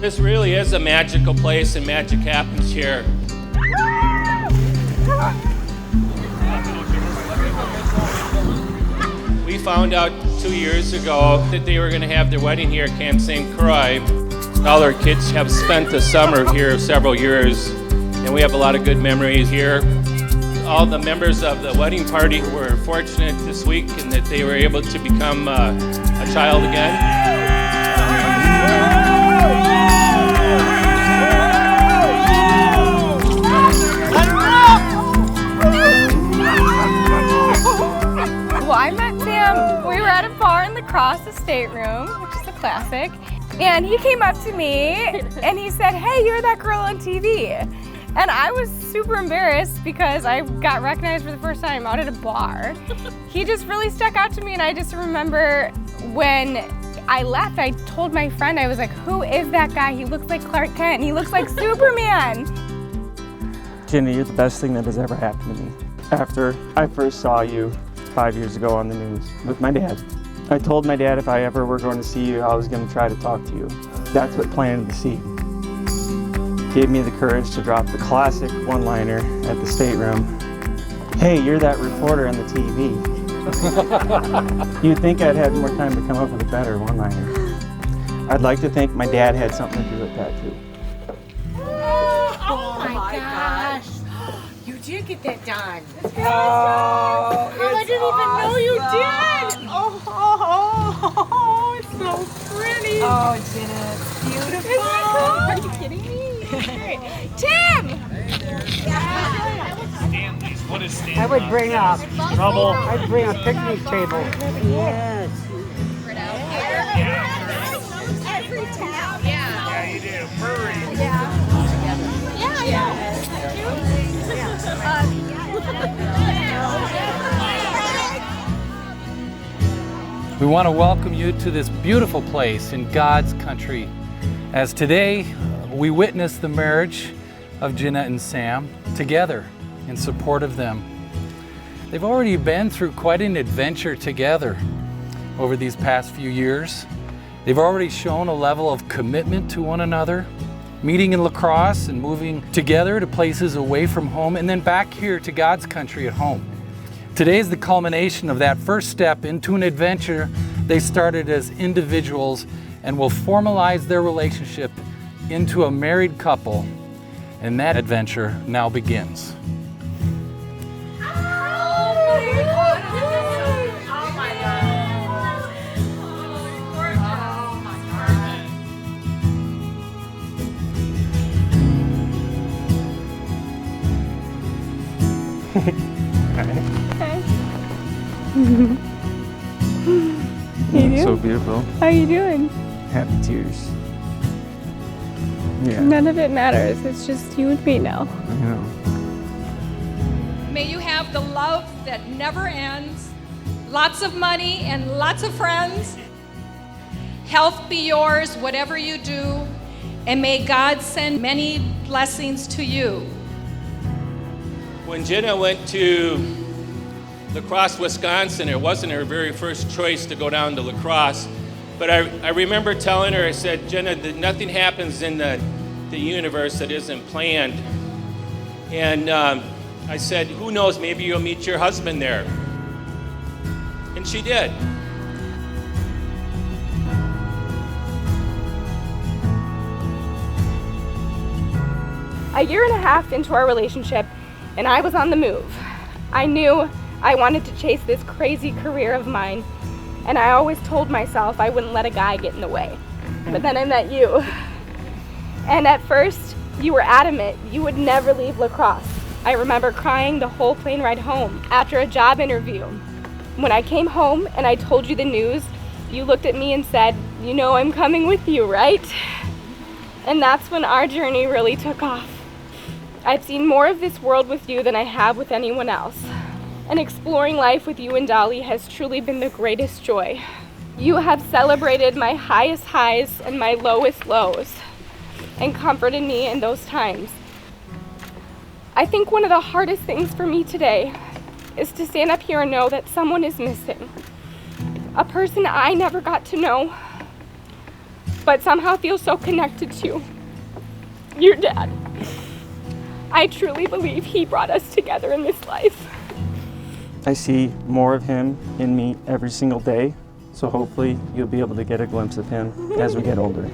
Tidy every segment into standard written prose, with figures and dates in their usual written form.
This really is a magical place, and magic happens here. We found out 2 years ago that they were going to have their wedding here at Camp St. Croix. All our kids have spent the summer here several years, and we have a lot of good memories here. All the members of the wedding party were fortunate this week in that they were able to become a child again. Well, I met Sam. We were at a bar in Lacrosse, the stateroom, which is a classic. And he came up to me and he said, "Hey, you're that girl on TV." And I was super embarrassed because I got recognized for the first time out at a bar. He just really stuck out to me, and I just remember when I left, I told my friend, I was like, "Who is that guy? He looks like Clark Kent. He looks like Superman." Ginna, you're the best thing that has ever happened to me. After I first saw you 5 years ago on the news with my dad, I told my dad if I ever were going to see you, I was going to try to talk to you. That's what planted the seed. Gave me the courage to drop the classic one-liner at the stateroom. "Hey, you're that reporter on the TV." You'd think I'd had more time to come up with a better one-liner. I'd like to think my dad had something to do with that too. Oh my gosh. You did get that done. Oh, I didn't even know you did. Oh, it's so pretty. Oh, Ginna, it's beautiful. Isn't it cool? Are you kidding me? Tim! What is Stanley's? I would bring up Trouble. I'd bring a picnic table. Yes. Every town. Yeah, you do. Murray. We want to welcome you to this beautiful place in God's country, as today we witness the marriage of Ginna and Sam together in support of them. They've already been through quite an adventure together over these past few years. They've already shown a level of commitment to one another, meeting in Lacrosse and moving together to places away from home, and then back here to God's country at home. Today is the culmination of that first step into an adventure they started as individuals and will formalize their relationship into a married couple, and that adventure now begins. It's so beautiful. How you doing? Happy tears. Yeah, None of it matters. It's just you and me now. I know. May you have the love that never ends, lots of money and lots of friends. Health be yours, whatever you do, and may God send many blessings to you. When Ginna went to Lacrosse, Wisconsin, it wasn't her very first choice to go down to Lacrosse. But I remember telling her, I said, "Ginna, nothing happens in the universe that isn't planned." And I said, "Who knows, maybe you'll meet your husband there." And she did. A year and a half into our relationship, and I was on the move. I knew I wanted to chase this crazy career of mine, and I always told myself I wouldn't let a guy get in the way. But then I met you. And at first, you were adamant you would never leave Lacrosse. I remember crying the whole plane ride home after a job interview. When I came home and I told you the news, you looked at me and said, "You know I'm coming with you, right?" And that's when our journey really took off. I've seen more of this world with you than I have with anyone else. And exploring life with you and Dolly has truly been the greatest joy. You have celebrated my highest highs and my lowest lows, and comforted me in those times. I think one of the hardest things for me today is to stand up here and know that someone is missing. A person I never got to know. but somehow feel so connected to your dad. I truly believe he brought us together in this life. I see more of him in me every single day, so hopefully you'll be able to get a glimpse of him as we get older.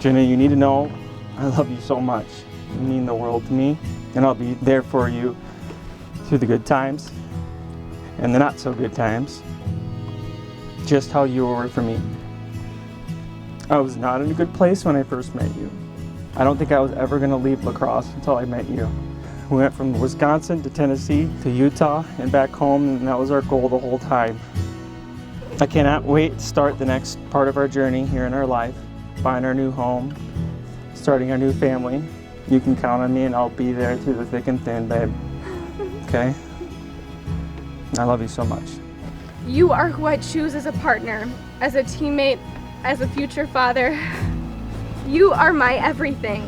Ginna, you need to know I love you so much. You mean the world to me, and I'll be there for you through the good times and the not so good times, just how you were for me. I was not in a good place when I first met you. I don't think I was ever going to leave lacrosse until I met you. We went from Wisconsin to Tennessee to Utah and back home, and that was our goal the whole time. I cannot wait to start the next part of our journey here in our life, buying our new home, starting our new family. You can count on me, and I'll be there through the thick and thin, babe. Okay? I love you so much. You are who I choose as a partner, as a teammate, as a future father. You are my everything.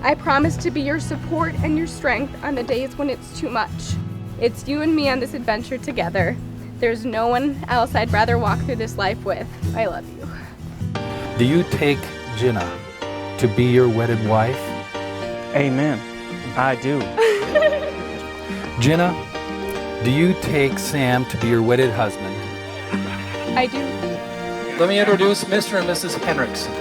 I promise to be your support and your strength on the days when it's too much. It's you and me on this adventure together. There's no one else I'd rather walk through this life with. I love you. Do you take Ginna to be your wedded wife? Amen. I do. Ginna, do you take Sam to be your wedded husband? I do. Let me introduce Mr. and Mrs. Henriksen.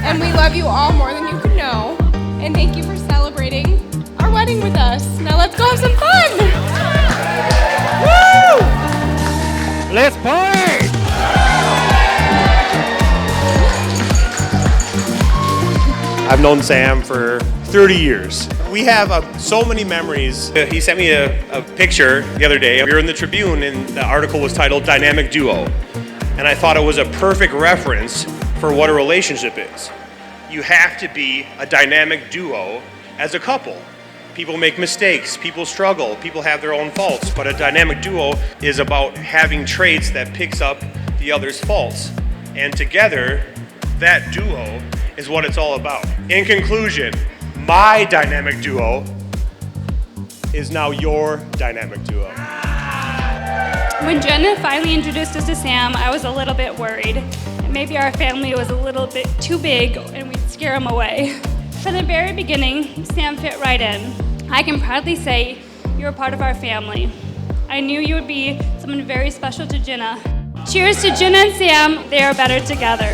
And we love you all more than you can know. And thank you for celebrating our wedding with us. Now let's go have some fun. Woo! Let's party! I've known Sam for 30 years. We have so many memories. He sent me a picture the other day. We were in the Tribune and the article was titled Dynamic Duo. And I thought it was a perfect reference for what a relationship is. You have to be a dynamic duo as a couple. People make mistakes, people struggle, people have their own faults, but a dynamic duo is about having traits that picks up the other's faults. And together, that duo is what it's all about. In conclusion, my dynamic duo is now your dynamic duo. When Jenna finally introduced us to Sam, I was a little bit worried. Maybe our family was a little bit too big and we'd scare him away. From the very beginning, Sam fit right in. I can proudly say you're a part of our family. I knew you would be someone very special to Jenna. Cheers to Jenna and Sam, they are better together.